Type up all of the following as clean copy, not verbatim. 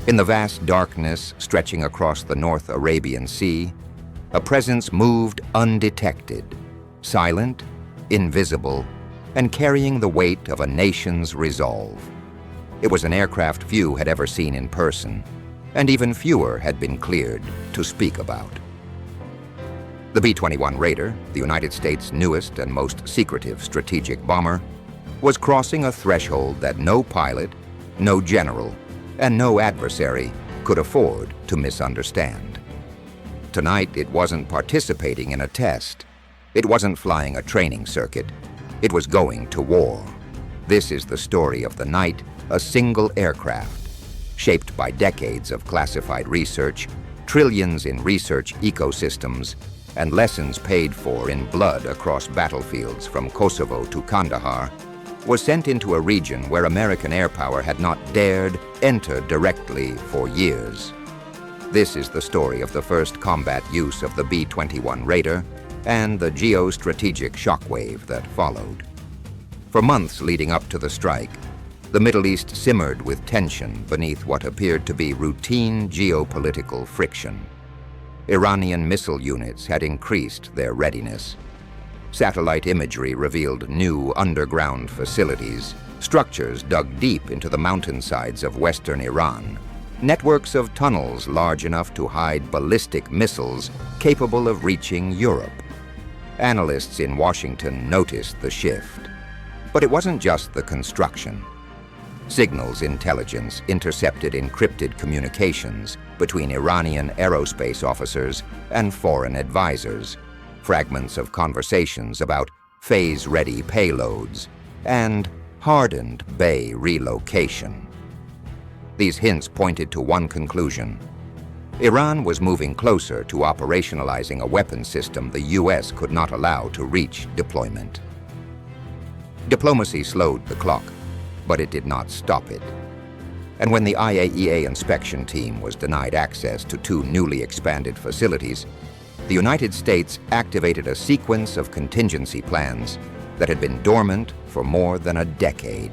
In the vast darkness stretching across the North Arabian Sea, a presence moved undetected, silent, invisible, and carrying the weight of a nation's resolve. It was an aircraft few had ever seen in person, and even fewer had been cleared to speak about. The B-21 Raider, the United States' newest and most secretive strategic bomber, was crossing a threshold that no pilot, no general, and no adversary could afford to misunderstand. Tonight, it wasn't participating in a test. It wasn't flying a training circuit. It was going to war. This is the story of the night, a single aircraft, shaped by decades of classified research, trillions in research ecosystems, and lessons paid for in blood across battlefields from Kosovo to Kandahar, was sent into a region where American air power had not dared enter directly for years. This is the story of the first combat use of the B-21 Raider and the geostrategic shockwave that followed. For months leading up to the strike, the Middle East simmered with tension beneath what appeared to be routine geopolitical friction. Iranian missile units had increased their readiness. Satellite imagery revealed new underground facilities, structures dug deep into the mountainsides of western Iran, networks of tunnels large enough to hide ballistic missiles capable of reaching Europe. Analysts in Washington noticed the shift. But it wasn't just the construction. Signals intelligence intercepted encrypted communications between Iranian aerospace officers and foreign advisors, fragments of conversations about phase-ready payloads and hardened bay relocation. These hints pointed to one conclusion. Iran was moving closer to operationalizing a weapons system the U.S. could not allow to reach deployment. Diplomacy slowed the clock, but it did not stop it. And when the IAEA inspection team was denied access to two newly expanded facilities, the United States activated a sequence of contingency plans that had been dormant for more than a decade.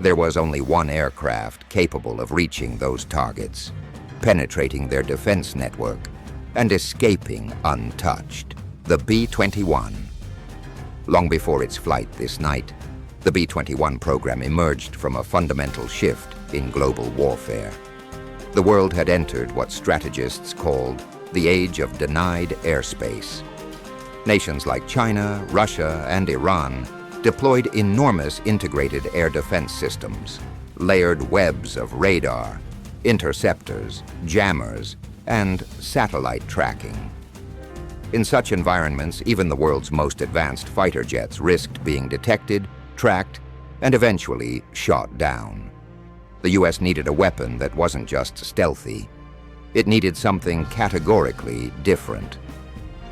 There was only one aircraft capable of reaching those targets, penetrating their defense network, and escaping untouched: the B-21. Long before its flight this night, the B-21 program emerged from a fundamental shift in global warfare. The world had entered what strategists called the age of denied airspace. Nations like China, Russia, and Iran deployed enormous integrated air defense systems, layered webs of radar, interceptors, jammers, and satellite tracking. In such environments, even the world's most advanced fighter jets risked being detected, tracked, and eventually shot down. The U.S. needed a weapon that wasn't just stealthy. It needed something categorically different.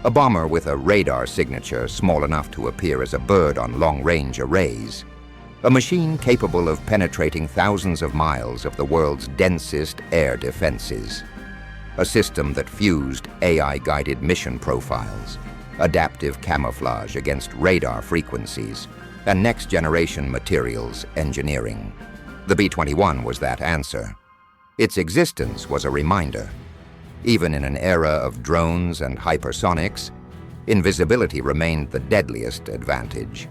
A bomber with a radar signature small enough to appear as a bird on long-range arrays. A machine capable of penetrating thousands of miles of the world's densest air defenses. A system that fused AI-guided mission profiles, adaptive camouflage against radar frequencies, and next-generation materials engineering. The B-21 was that answer. Its existence was a reminder. Even in an era of drones and hypersonics, invisibility remained the deadliest advantage.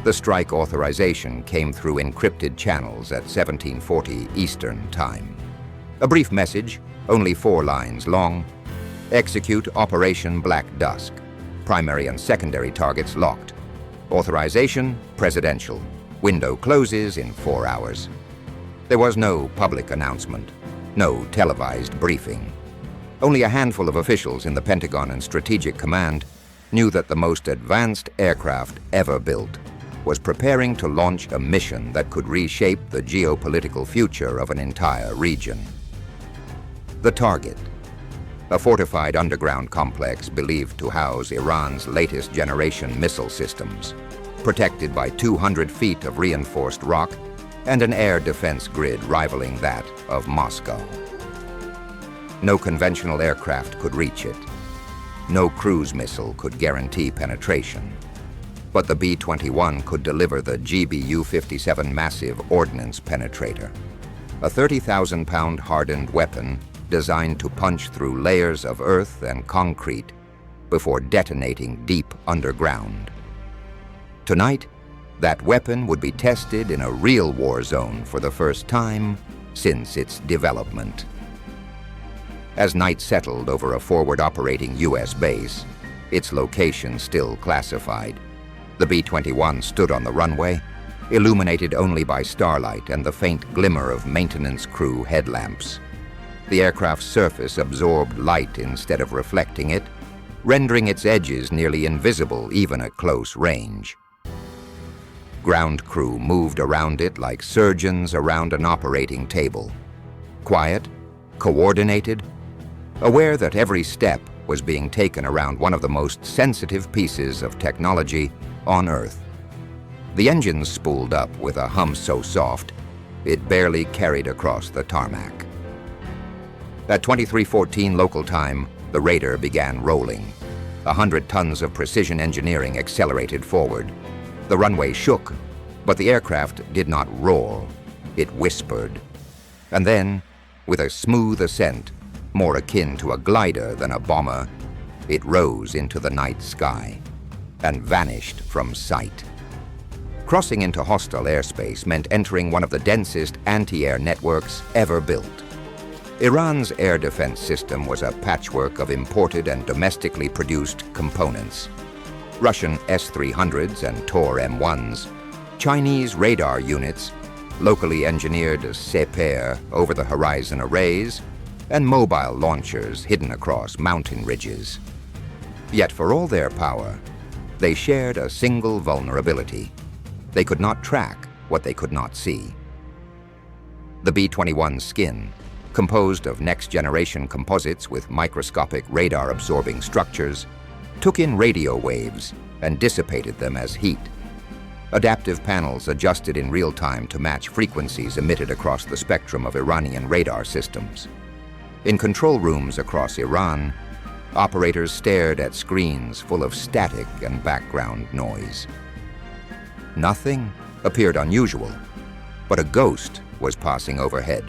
The strike authorization came through encrypted channels at 1740 Eastern Time. A brief message, only 4 lines long: execute Operation Black Dusk. Primary and secondary targets locked. Authorization, presidential. Window closes in 4 hours. There was no public announcement, no televised briefing. Only a handful of officials in the Pentagon and Strategic Command knew that the most advanced aircraft ever built was preparing to launch a mission that could reshape the geopolitical future of an entire region. The target, a fortified underground complex believed to house Iran's latest generation missile systems, protected by 200 feet of reinforced rock and an air defense grid rivaling that of Moscow. No conventional aircraft could reach it. No cruise missile could guarantee penetration. But the B-21 could deliver the GBU-57 Massive Ordnance Penetrator. a 30,000-pound hardened weapon designed to punch through layers of earth and concrete before detonating deep underground. Tonight, that weapon would be tested in a real war zone for the first time since its development. As night settled over a forward operating U.S. base, its location still classified, the B-21 stood on the runway, illuminated only by starlight and the faint glimmer of maintenance crew headlamps. The aircraft's surface absorbed light instead of reflecting it, rendering its edges nearly invisible even at close range. Ground crew moved around it like surgeons around an operating table. Quiet, coordinated, aware that every step was being taken around one of the most sensitive pieces of technology on Earth. The engines spooled up with a hum so soft, it barely carried across the tarmac. At 23:14 local time, the Raider began rolling. 100 tons of precision engineering accelerated forward. The runway shook, but the aircraft did not roar. It whispered. And then, with a smooth ascent, more akin to a glider than a bomber, it rose into the night sky and vanished from sight. Crossing into hostile airspace meant entering one of the densest anti-air networks ever built. Iran's air defense system was a patchwork of imported and domestically produced components. Russian S-300s and Tor M1s, Chinese radar units, locally engineered Sepair over-the-horizon arrays, and mobile launchers hidden across mountain ridges. Yet for all their power, they shared a single vulnerability. They could not track what they could not see. The B-21's skin, composed of next-generation composites with microscopic radar-absorbing structures, took in radio waves and dissipated them as heat. Adaptive panels adjusted in real time to match frequencies emitted across the spectrum of Iranian radar systems. In control rooms across Iran, operators stared at screens full of static and background noise. Nothing appeared unusual, but a ghost was passing overhead.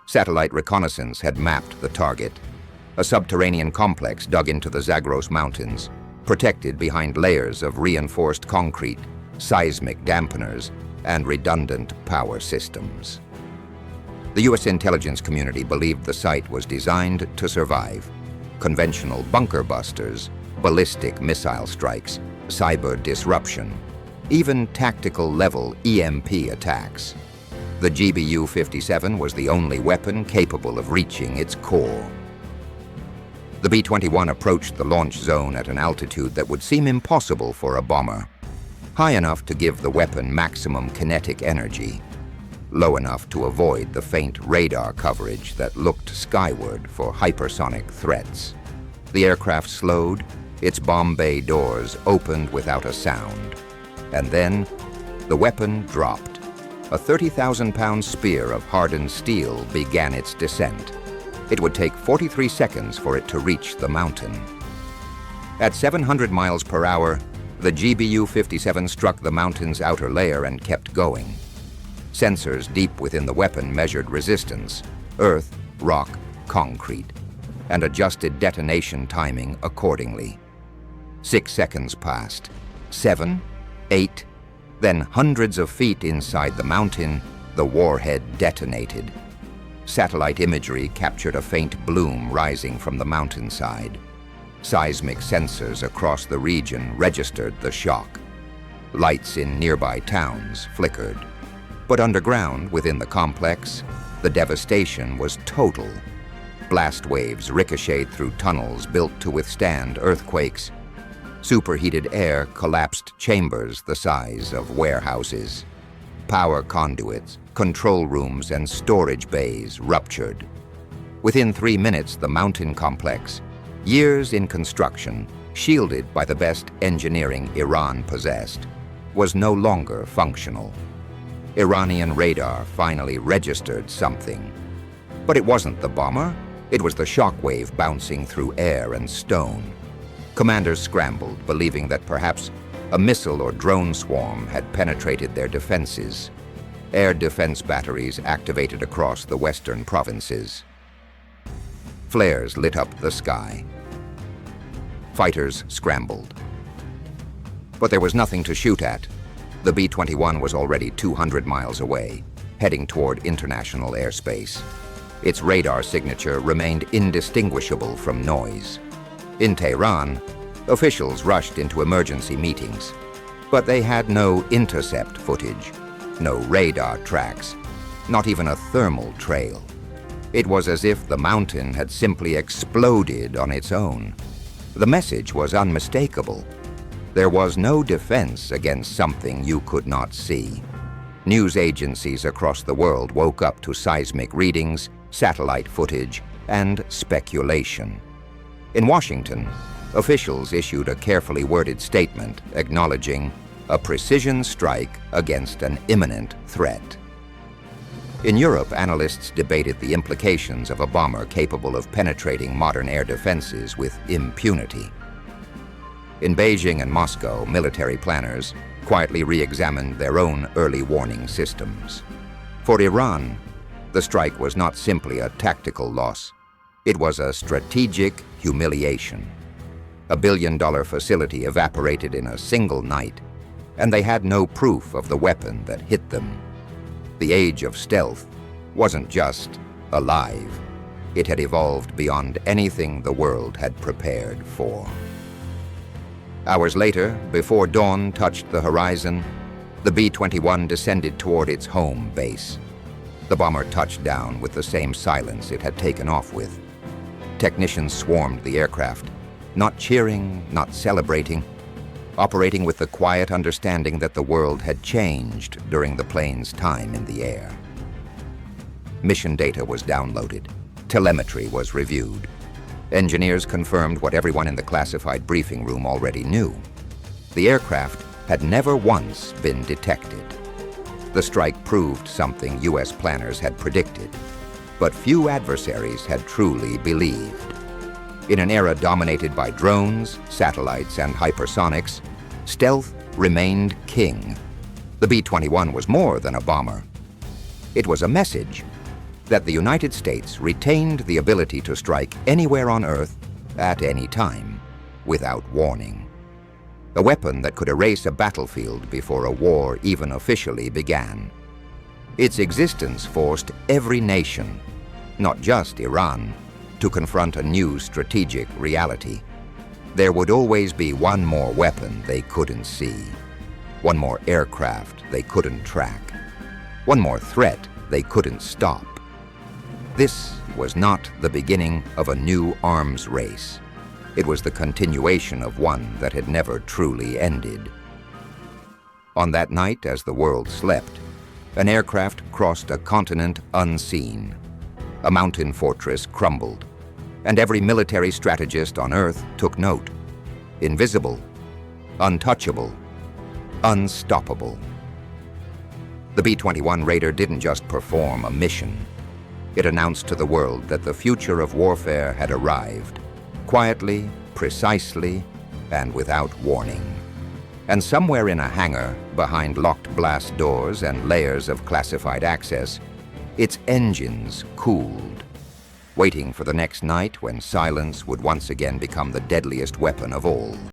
Satellite reconnaissance had mapped the target, a subterranean complex dug into the Zagros Mountains, protected behind layers of reinforced concrete, seismic dampeners, and redundant power systems. The U.S. intelligence community believed the site was designed to survive. Conventional bunker busters, ballistic missile strikes, cyber disruption, even tactical-level EMP attacks. The GBU-57 was the only weapon capable of reaching its core. The B-21 approached the launch zone at an altitude that would seem impossible for a bomber, high enough to give the weapon maximum kinetic energy, low enough to avoid the faint radar coverage that looked skyward for hypersonic threats. The aircraft slowed, its bomb bay doors opened without a sound, and then the weapon dropped. A 30,000-pound spear of hardened steel began its descent. It would take 43 seconds for it to reach the mountain. At 700 miles per hour, the GBU-57 struck the mountain's outer layer and kept going. Sensors deep within the weapon measured resistance, earth, rock, concrete, and adjusted detonation timing accordingly. 6 seconds passed, 7, 8, then hundreds of feet inside the mountain, the warhead detonated. Satellite imagery captured a faint bloom rising from the mountainside. Seismic sensors across the region registered the shock. Lights in nearby towns flickered. But underground, within the complex, the devastation was total. Blast waves ricocheted through tunnels built to withstand earthquakes. Superheated air collapsed chambers the size of warehouses. Power conduits, control rooms, and storage bays ruptured. Within 3 minutes, the mountain complex, years in construction, shielded by the best engineering Iran possessed, was no longer functional. Iranian radar finally registered something. But it wasn't the bomber, it was the shockwave bouncing through air and stone. Commanders scrambled, believing that perhaps a missile or drone swarm had penetrated their defenses. air defense batteries activated across the western provinces. Flares lit up the sky. Fighters scrambled. But there was nothing to shoot at. The B-21 was already 200 miles away, heading toward international airspace. Its radar signature remained indistinguishable from noise. In Tehran, officials rushed into emergency meetings, but they had no intercept footage, no radar tracks, not even a thermal trail. It was as if the mountain had simply exploded on its own. The message was unmistakable. There was no defense against something you could not see. News agencies across the world woke up to seismic readings, satellite footage, and speculation. In Washington, officials issued a carefully worded statement acknowledging a precision strike against an imminent threat. In Europe, analysts debated the implications of a bomber capable of penetrating modern air defenses with impunity. In Beijing and Moscow, military planners quietly re-examined their own early warning systems. For Iran, the strike was not simply a tactical loss. It was a strategic humiliation. A billion-dollar facility evaporated in a single night, and they had no proof of the weapon that hit them. The age of stealth wasn't just alive. It had evolved beyond anything the world had prepared for. Hours later, before dawn touched the horizon, the B-21 descended toward its home base. The bomber touched down with the same silence it had taken off with. Technicians swarmed the aircraft, not cheering, not celebrating, operating with the quiet understanding that the world had changed during the plane's time in the air. Mission data was downloaded. Telemetry was reviewed. Engineers confirmed what everyone in the classified briefing room already knew. The aircraft had never once been detected. The strike proved something U.S. planners had predicted, but few adversaries had truly believed. In an era dominated by drones, satellites, and hypersonics, stealth remained king. The B-21 was more than a bomber. It was a message that the United States retained the ability to strike anywhere on Earth at any time, without warning. A weapon that could erase a battlefield before a war even officially began. Its existence forced every nation, not just Iran, to confront a new strategic reality. There would always be one more weapon they couldn't see, one more aircraft they couldn't track, one more threat they couldn't stop. This was not the beginning of a new arms race. It was the continuation of one that had never truly ended. On that night, as the world slept, an aircraft crossed a continent unseen. A mountain fortress crumbled, and every military strategist on Earth took note. Invisible, untouchable, unstoppable. The B-21 Raider didn't just perform a mission. It announced to the world that the future of warfare had arrived, quietly, precisely, and without warning. And somewhere in a hangar, behind locked blast doors and layers of classified access, its engines cooled, waiting for the next night when silence would once again become the deadliest weapon of all.